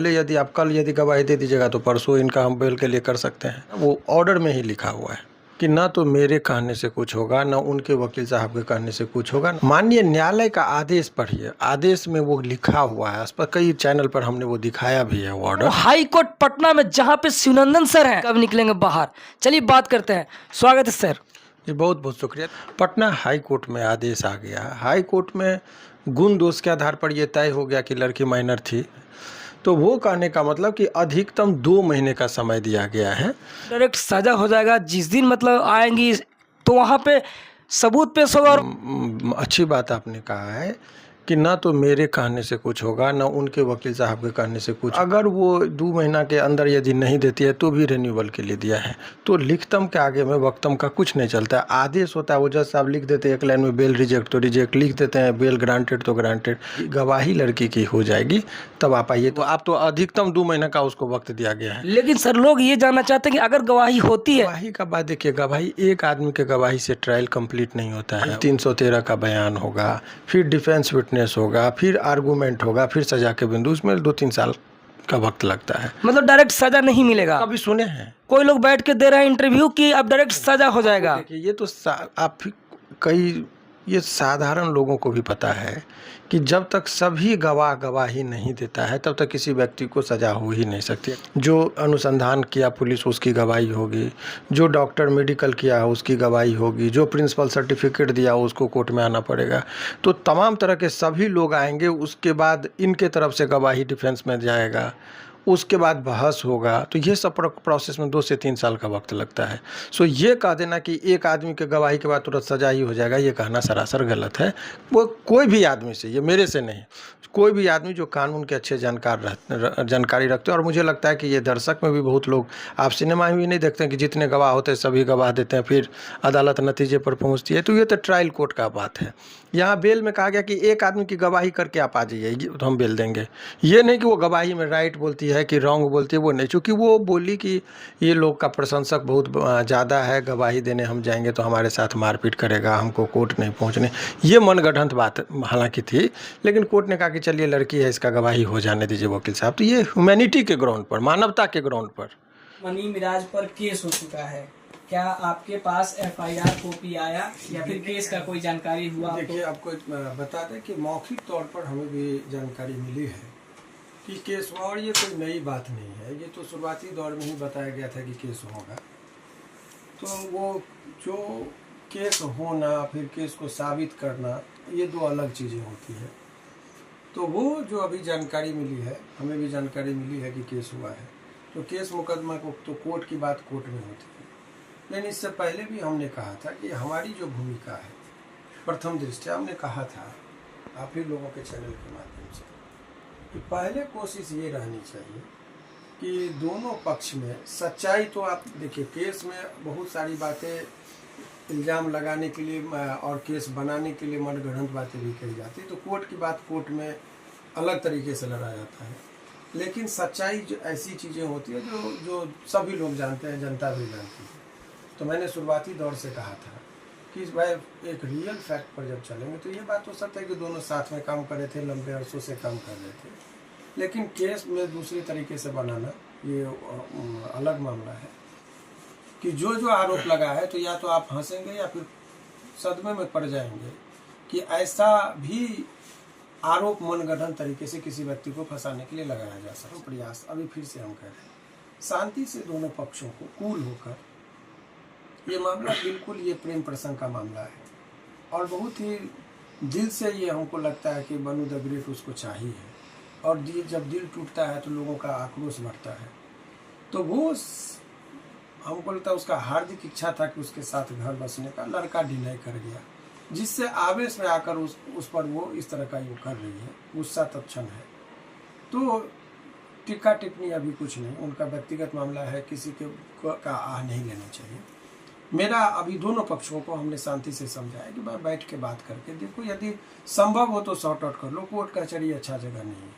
यदि आप कल यदि गवाही दे दीजिएगा तो परसों इनका हम बेल के लिए कर सकते हैं। वो ऑर्डर में ही लिखा हुआ है कि ना तो मेरे कहने से कुछ होगा, ना उनके वकील साहब के कहने से कुछ होगा। माननीय न्यायालय का आदेश पढ़िए, आदेश में वो लिखा हुआ है, इस पर कई चैनल पर हमने वो दिखाया भी है वो ऑर्डर। हाई कोर्ट पटना में जहां पे शिवनंदन सर हैं, कब निकलेंगे बाहर? चलिए बात करते हैं। स्वागत है सर। जी बहुत बहुत शुक्रिया। पटना हाई कोर्ट में आदेश आ गया। हाई कोर्ट में गुण दोष के आधार पर यह तय हो गया कि लड़की माइनर थी, तो वो कहने का मतलब कि अधिकतम 2 महीने का समय दिया गया है। डायरेक्ट सजा हो जाएगा जिस दिन मतलब आएंगी तो वहां पे सबूत पेश होगा। और अच्छी बात आपने कहा है कि ना तो मेरे कहने से कुछ होगा, ना उनके वकील साहब के कहने से कुछ। अगर वो 2 महीना के अंदर यदि नहीं देती है तो भी रिन्यूअल के लिए दिया है, तो लिखतम के आगे में वक्तम का कुछ नहीं चलता है। आदेश होता है, वो जज साहब लिख देते हैं एक लाइन में बेल रिजेक्ट तो रिजेक्ट, लिख देते हैं बेल ग्रांटेड तो ग्रांटेड। गवाही लड़की की हो जाएगी तब आप आइए। तो आप तो अधिकतम 2 महीना का उसको वक्त दिया गया है। लेकिन सर लोग ये जानना चाहते हैं कि अगर गवाही होती है, गवाही का बाद देखिए, गवाही एक आदमी के गवाही से ट्रायल कंप्लीट नहीं होता है। 313 का बयान होगा, फिर डिफेंस विटनेस होगा, फिर आर्गूमेंट होगा, फिर सजा के बिंदु, उसमें 2-3 साल का वक्त लगता है। मतलब डायरेक्ट सजा नहीं मिलेगा। कभी सुने हैं कोई लोग बैठ के दे रहे हैं इंटरव्यू कि अब डायरेक्ट सजा हो जाएगा। देखिए ये तो आप कई ये साधारण लोगों को भी पता है कि जब तक सभी गवाह गवाही नहीं देता है तब तक किसी व्यक्ति को सजा हो ही नहीं सकती। जो अनुसंधान किया पुलिस उसकी गवाही होगी, जो डॉक्टर मेडिकल किया उसकी गवाही होगी, जो प्रिंसिपल सर्टिफिकेट दिया उसको कोर्ट में आना पड़ेगा। तो तमाम तरह के सभी लोग आएंगे, उसके बाद इनके तरफ से गवाही डिफेंस में जाएगा, उसके बाद बहस होगा। तो ये सब प्रोसेस में 2 से 3 साल का वक्त लगता है। सो ये कह देना कि एक आदमी के गवाही के बाद तुरंत सजा ही हो जाएगा, ये कहना सरासर गलत है। वो कोई भी आदमी से, ये मेरे से नहीं, कोई भी आदमी जो कानून के अच्छे जानकारी रखते हैं। और मुझे लगता है कि ये दर्शक में भी बहुत लोग, आप सिनेमा में भी नहीं देखते हैं कि जितने गवाह होते हैं सभी गवाह देते हैं, फिर अदालत नतीजे पर पहुंचती है। तो ये तो ट्रायल कोर्ट का बात है। यहाँ बेल में कहा गया कि एक आदमी की गवाही करके आप आ जाइए तो हम बेल देंगे। ये नहीं कि वो गवाही में राइट बोलती है कि रॉन्ग बोलती है, वो नहीं। चूँकि वो बोली कि ये लोग का प्रशंसक बहुत ज़्यादा है, गवाही देने हम जाएंगे तो हमारे साथ मारपीट करेगा, हमको कोर्ट नहीं पहुँचने, ये मनगढ़ंत बात हालांकि थी। लेकिन कोर्ट ने कहा कि चलिए लड़की है, इसका गवाही हो जाने दीजिए वकील साहब। तो ये ह्यूमैनिटी के ग्राउंड पर, मानवता के ग्राउंड पर मनी मिराज पर केस हो चुका है। क्या आपके पास एफआईआर कॉपी आया या फिर केस का कोई जानकारी हुआ? देखिए आपको बता दें कि मौखिक तौर पर हमें भी जानकारी मिली है कि केस हुआ, और ये कोई नई बात नहीं है। ये तो शुरुआती दौर में ही बताया गया था कि केस होगा। तो वो जो केस होना फिर केस को साबित करना, ये 2 अलग चीज़ें होती है। तो वो जो अभी जानकारी मिली है, हमें भी जानकारी मिली है कि केस हुआ है। तो केस मुकदमा को तो कोर्ट की बात कोर्ट में होती है। लेकिन इससे पहले भी हमने कहा था कि हमारी जो भूमिका है, प्रथम दृष्टया हमने कहा था आप ही लोगों के चैनल के माध्यम से, कि पहले कोशिश ये रहनी चाहिए कि दोनों पक्ष में सच्चाई। तो आप देखिए केस में बहुत सारी बातें इल्ज़ाम लगाने के लिए और केस बनाने के लिए मनगढ़ंत बातें भी कही जाती है। तो कोर्ट की बात कोर्ट में अलग तरीके से लड़ा जाता है। लेकिन सच्चाई जो ऐसी चीज़ें होती है जो सभी लोग जानते हैं, जनता भी जानती है। तो मैंने शुरुआती दौर से कहा था कि भाई एक रियल फैक्ट पर जब चलेंगे तो ये बात हो सकता है कि दोनों साथ में काम कर रहे थे, लंबे अरसों से काम कर रहे थे, लेकिन केस में दूसरी तरीके से बनाना ये अलग मामला है। कि जो आरोप लगा है तो या तो आप हंसेंगे या फिर सदमे में पड़ जाएंगे कि ऐसा भी आरोप मनगढ़ंत तरीके से किसी व्यक्ति को फंसाने के लिए लगाया जा सकता है। प्रयास अभी फिर से हम कह रहे हैं, शांति से दोनों पक्षों को कूल होकर, ये मामला बिल्कुल ये प्रेम प्रसंग का मामला है और बहुत ही दिल से ये हमको लगता है कि बनू द ग्रेट उसको चाहिए। और जब दिल टूटता है तो लोगों का आक्रोश बढ़ता है। तो वो हमको लगता है उसका हार्दिक इच्छा था कि उसके साथ घर बसने का, लड़का डिनाई कर गया, जिससे आवेश में आकर उस पर वो इस तरह का योग कर रही है। गुस्सा तत्क्षण है। तो टिक्का टिप्पणी अभी कुछ नहीं, उनका व्यक्तिगत मामला है, किसी के का आह नहीं लेना चाहिए। मेरा अभी दोनों पक्षों को हमने शांति से समझाया कि भाई बैठ के बात करके देखो, यदि संभव हो तो सॉर्ट आउट कर लो। कोर्ट कचहरी अच्छा जगह नहीं है।